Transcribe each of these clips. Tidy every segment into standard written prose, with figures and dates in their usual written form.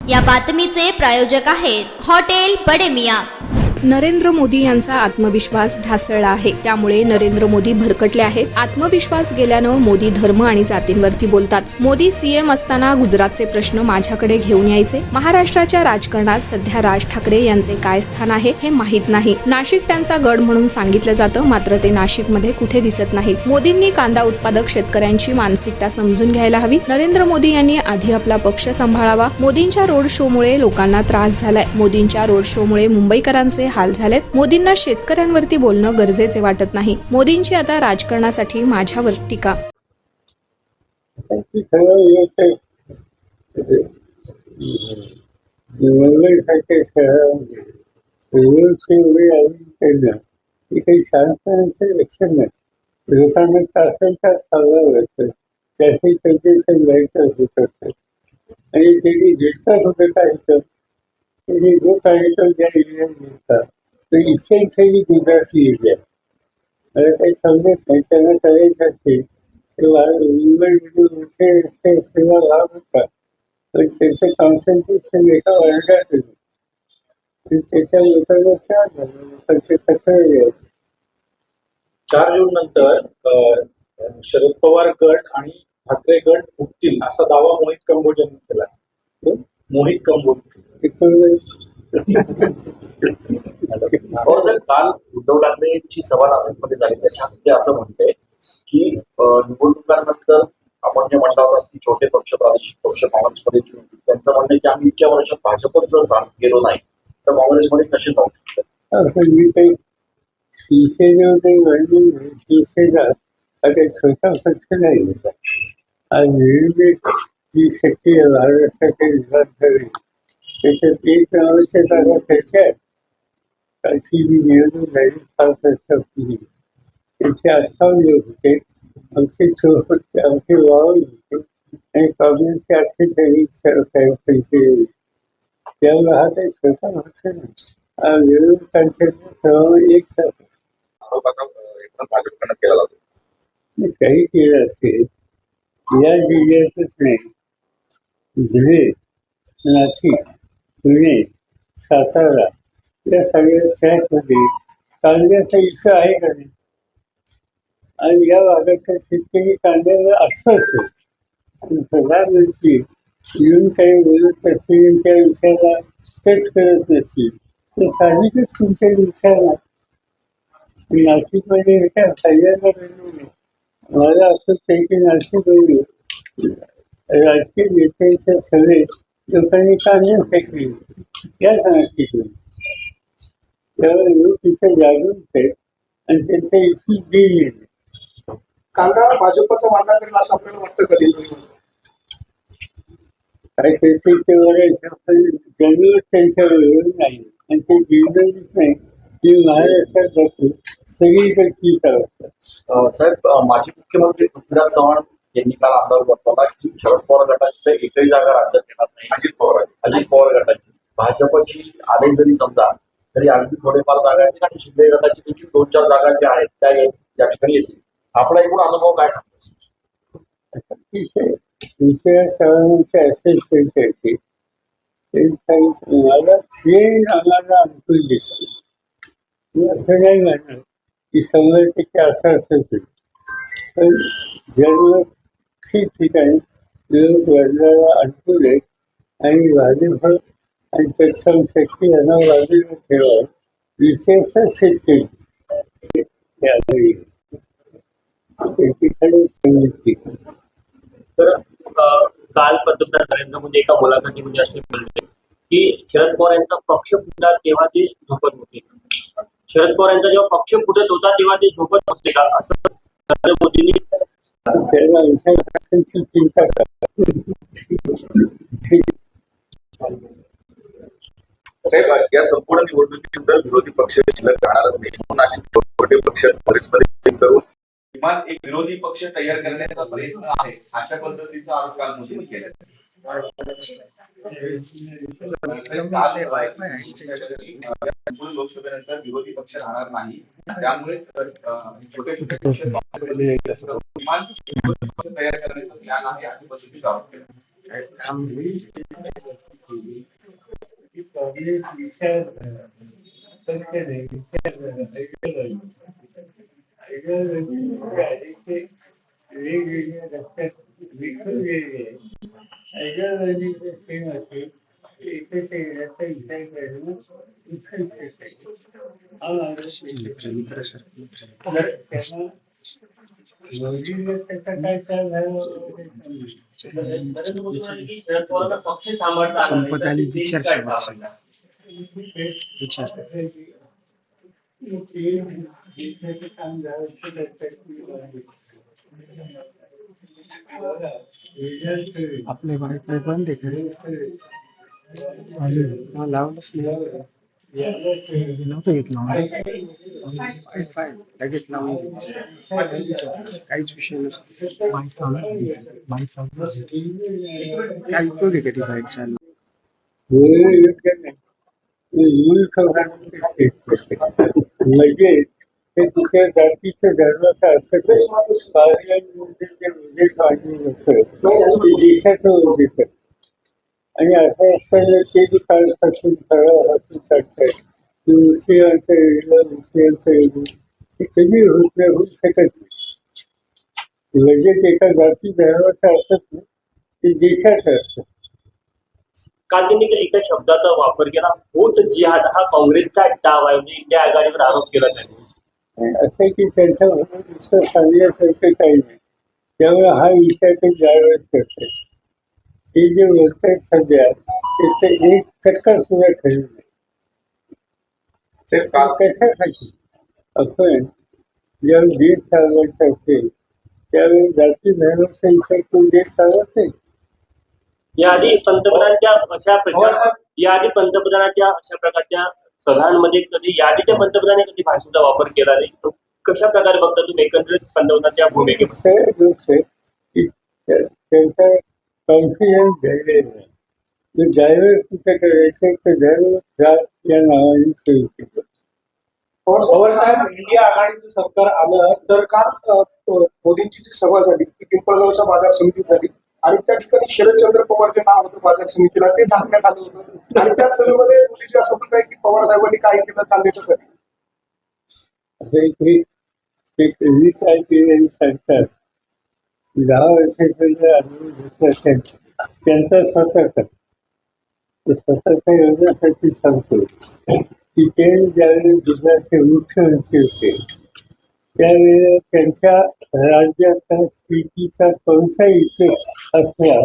या बातमीचे प्रायोजक आहेत हॉटेल बडे मियां। नरेंद्र मोदी यांचा आत्मविश्वास ढासळला आहे, त्यामुळे नरेंद्र मोदी भरकटले आहेत। आत्मविश्वास गेल्यानं मोदी धर्म आणि जातींवरती बोलतात। मोदी सीएम असताना गुजरातचे प्रश्न माझ्याकडे घेऊन यायचे। महाराष्ट्राच्या राजकारणात सध्या राज ठाकरे यांचे काय स्थान आहे हे माहीत नाही। नाशिक त्यांचा गड म्हणून सांगितलं जातं, मात्र ते नाशिकमध्ये कुठे दिसत नाहीत। मोदींनी कांदा उत्पादक शेतकऱ्यांची मानसिकता समजून घ्यायला हवी। नरेंद्र मोदी यांनी आधी आपला पक्ष सांभाळावा। मोदींच्या रोड शोमुळे लोकांना त्रास झालाय। मोदींच्या रोड शोमुळे मुंबईकरांचे हाल झालेत। मोदींना शेतकऱ्यांवरती बोलणं गरजेचे वाटत नाही। मोदींची आता राजकारणासाठी माझ्यावर टीका। मुंबईसारख्या शहरामध्ये काही शांतपणाचं लक्षण नाही। लोकांना तासन तास चालवावं लागतं, त्यासाठी त्यांचे संघायचं होत असतात आणि त्यांनी दिसतात होतं काय तर त्यांनी जो कार्यक्रम ज्या एरियात दिसतात तो इसेन्शियली गुजराती एरिया। मला काही समजत नाही, त्यांना करायचं असेल तेव्हा मुंबईमध्ये मोठे रस्ते सेवा लाभ होतात, पण त्याचं कॉन्सन्ट्रेशन एका वर्गात येतं, त्याच्या लोकांना लोकांचे तक्रारी 4 जून नंतर शरद पवार गट आणि ठाकरे गट फुटतील असा दावा मोहित कंबोज यांनी केला। मोहित कंबोज सर, काल उद्धव ठाकरेंची सभा नाशिकमध्ये झाली, त्याच्यामध्ये असं म्हणते की निवडणुकांनंतर आपण जे म्हटलं होतं की छोटे पक्ष प्रादेशिक पक्ष काँग्रेसमध्ये त्यांचं म्हणणं की आम्ही इतक्या वर्षात भाजपत जर गेलो नाही तर काँग्रेसमध्ये कसे जाऊ शकतो। शिवसेना हा काही छोटा पक्ष नाही होता। आज निर्मित जी शक्ती महाराष्ट्राचे निर्माण झाली त्याच्यात एक नावाच्या जागा त्याच्या अशी निवडणूक झाली 5 वर्षापूर्वी। त्याचे 58 लोक होते, आमचे 64, आमचे 52 होते आणि काँग्रेसचे 48 पैसे। त्यामुळे हा काही छोटा पक्ष नाही। निवडणुकांच्या एक भाजपकडनं केला जातो। काही केलं असेल या जिल्ह्यातच नाही, धुळे, नाशिक, पुणे, सातारा या सगळ्या शहरांमध्ये कांद्याचा इश्यू आहे का नाही? आणि या भागाच्या शेतकरी कांद्याला अस्वस्थ आहे। प्रधानमंत्री येऊन काही बोलत असतील, त्या विषयाला टच करत नसतील तर साहजिकच तुमच्या विषयाला नाशिकमध्ये काय पहिल्यांदा बनवले। मला असंच आहे की नाशिकमध्ये राजकीय नेत्यांच्या सगळे लोकांनी कांदे फेकले याच नाशिकमध्ये। त्यामुळे लोक तिथे जागरूक आहेत आणि त्यांचा इश्यू दिले। कांदा भाजपचा वादा करेल असं आपल्याला वाटतं कधी? काय करते ते बघायचं, पण जरूर त्यांच्याबरोबर नाही आणि ते बिघडलीच नाही की महाराष्ट्रात जातो सगळीकडे तीच अवस्था। साहेब, माजी मुख्यमंत्री पृथ्वीराज चव्हाण यांनी काल अंदाज वर्तवला की शरद पवार गटाची एकही जागा राज्यात येणार नाही। अजित पवार गटाची भाजपची आले जरी समजा तरी अगदी थोडेफार जागा येतील आणि शिंदे गटाची देखील 2-4 जागा ज्या आहेत त्या या ठिकाणी येतील। आपला एकूण अनुभव काय सांगतो? दुसऱ्या सवालांचे असेसमेंट आहे ते सांगितलं मला ट्रेन आम्हाला अनुकूल दिसते। असं नाही म्हणणार की 100% असं असंच होईल, पण जर ठिकठिकाणी लोक बदलायला अनुकूल आहेत आणि भाजप आणि तत्सम शक्ती यांना बाजूला ठेवा, विशेषतः शेतकरी ठिकाणी सांगितली। तर काल पंतप्रधान नरेंद्र मोदी एका मुलाखतीमध्ये असे म्हणले की शरद पवार यांचा पक्ष फुटला तेव्हा ते झोपत होते। शरद पवार यांचा जेव्हा पक्ष फुटत होता तेव्हा ते झोपत होते का, असं नरेंद्र मोदींनी त्याला विषयाची चिंता करतात। साहेब, या संपूर्ण निवडणुकीनंतर विरोधी पक्ष शिल्लक राहणारच नाही म्हणून असे छोटे पक्ष काँग्रेसमध्ये करून किमान एक विरोधी पक्ष तयार करण्याचा प्रयत्न आहे, अशा पद्धतीचा आरोप काल मोदींनी केला। लोकसभेनंतर विरोधी पक्ष राहणार नाही, त्यामुळे छोटे छोटे पक्ष किमान तयार करण्याचा प्लॅन आहे अशी पद्धतीचा आरोप केला। केली की पब्लिक विचार सत्य नाही विचार आधीचे वेगवेगळ्या रस्त्यात विखुरलेले आयडिओलॉजीचे थीम असेल एकत्र येण्याचा विचार करणं विखुरलेलं आहे. हा माणूस तर त्यांना मोदींना त्याचा काय चाल झाला नरेंद्र मोदी म्हणाले की शरद पवारांना पक्ष सांभाळता आला नाही, तर ते देश काय सांभाळणार? देशाचं काम झालं आपले वाईफाय बंद आहे लावलंच नाही नव्हतं घेतलं वाईफाय लगेच लावून काहीच विषय नसतो बाईक चालू काय उपयोग आहे कधी बाईक चालू योग्य नाही मूळ खबरांचे सेट करते म्हणजे ते दुसऱ्या जातीचं धर्माचं असतं पार्लमेंटचे उजेड वाढलेलं असतं ते देशाचं उजेड असतं आणि असं असताना ते बी कालपासून फळापासून चालतंय की मुस्लिमांचं वेगळं मुस्लिमांचं वेगळं हे कधी होऊ शकत नाही. लगेच एका जाती धर्माचं असत नाही ते देशाचं असतं. काल त्यांनी एका शब्दाचा वापर केला, वोट जिहाद हा काँग्रेसचा डाव आहे, म्हणजे इंडिया आघाडीवर आरोप केला त्यांनी. असं की त्यांच्याबरोबर दुसरं सांगण्यासारखं काही नाही. त्यामुळे हा विषय ते ज्यावेळेस करते ते जे बोलत आहेत सध्या त्याचं एक टक्का सुद्धा ठरलं नाही. कशासाठी आपण ज्यावेळी देश चालवायचा असेल त्यावेळी जाती धर्माचा विचार करून देश चालवत नाही. याआधी पंतप्रधानांच्या अशा प्रकारच्या सभांमध्ये कधी याआधीच्या पंतप्रधानांनी कधी भाषेचा वापर केला नाही. तो कशा प्रकारे बघता तुम्ही एकंदरीत पंतप्रधानांच्या भूमिकेमध्ये? गोष्ट आहे की त्यांचा कॉन्फिडन्स झालेला आहे. ज्यावेळेस कुठं करायचं तर धर्म जात या नावाने सुरू केलं. पवार साहेब, इंडिया आघाडीचं सरकार आलं तर काल मोदींची जी सभा झाली ती पिंपळगावच्या बाजार समितीत झाली आणि त्या ठिकाणी शरदचंद्र पवार जे नाव होतं बाजार समितीला ते झाकण्यात आलं होतं आणि त्याच सभेमध्ये मोदीजी असं म्हणत आहे की पवार साहेबांनी काय केलं कांद्याच्यासाठी. असं कधी काय केलं सांगतात 10 वर्षाचा अनुभव घेतला त्यांचा स्वतःच्या योजनासाठी सांगतो की ते ज्यावेळी गुजरातचे मुख्यमंत्री होते त्यावेळेला त्यांच्या राज्याचा स्थितीचा कोणताही इथे असला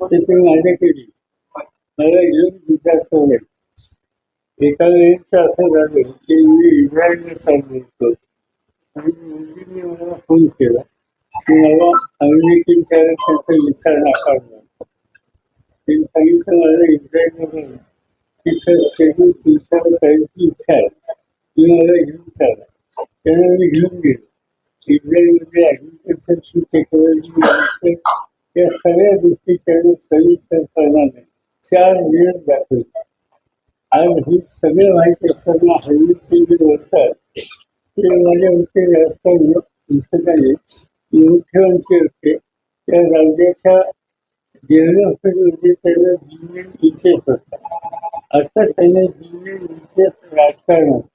तर ते माझ्याकडे मला घेऊन गुजरातवर एका वेळेचं असं झालं की मी इस्रायलला चाललो होतो आणि मोदींनी मला फोन केला की मला अमेरिकेच्या त्यांचा विसा नाकारला. त्यांनी सांगितलं मला इस्रायलमध्ये की सर शेड्यूल तुमच्याकडे करायची इच्छा आहे तुम्ही मला घेऊन चाला. त्यांना मी घेऊन गेलो. इस्रायलमध्ये ॲग्रिकल्चरची टेक्नॉलॉजी या सगळ्या गोष्टी त्यांना सविस्तरपणाने 4 दिवस दाखवले. आज हे सगळं माहीत असताना हल्लीचे जे बोलतात ते माझ्या वरती जास्त दिसत आहे. मुख्यमंत्री होते त्या राज्याच्या डेव्हलपमेंटमध्ये त्यांना जिल्ह्यात इंटरेस्ट होता. आता त्यांना जिल्ह्यात इंटरेस्ट राजकारण होतं.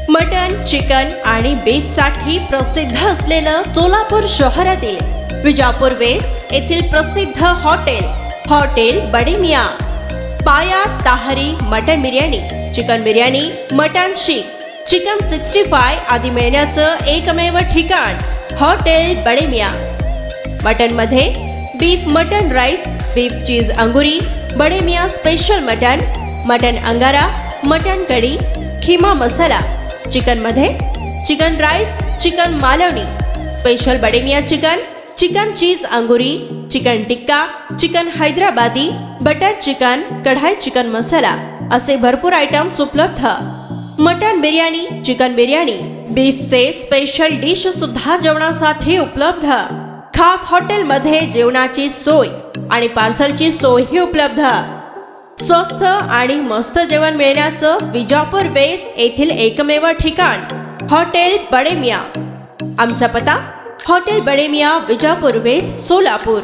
मटन, चिकन आणि बीफ साठी प्रसिद्ध असलेलं सोलापूर शहरातील विजापूर वेस्ट येथील प्रसिद्ध hotel Bademiya. Paya tahri mutton biryani, chicken biryani, mutton seekh, chicken 65 आदी मिळण्याचं एकमेव ठिकाण हॉटेल बडेमिया. मटन मध्ये beef mutton rice, beef cheese angoori, Bademiya special mutton, mutton angara, mutton kadhi, keema masala. Chicken मध्ये chicken rice, chicken Malvani, special Bademiya chicken, chicken cheese angoori, chicken tikka, chicken Hyderabadi, butter chicken, kadhai chicken masala असे भरपूर आयटम्स उपलब्ध. मटन बिर्याणी, चिकन बिर्याणी, बीफचे स्पेशल डिश सुद्धा जेवणासाठी उपलब्ध. खास हॉटेलमध्ये जेवणाची सोय आणि पार्सलची सोयही उपलब्ध. स्वस्त आणि मस्त जेवण मिळण्याचं विजापूर वेस्ट येथील एकमेव ठिकाण हॉटेल बडेमिया. आमचा पत्ता हॉटेल बडेमिया, विजापूर वेस्ट, सोलापूर.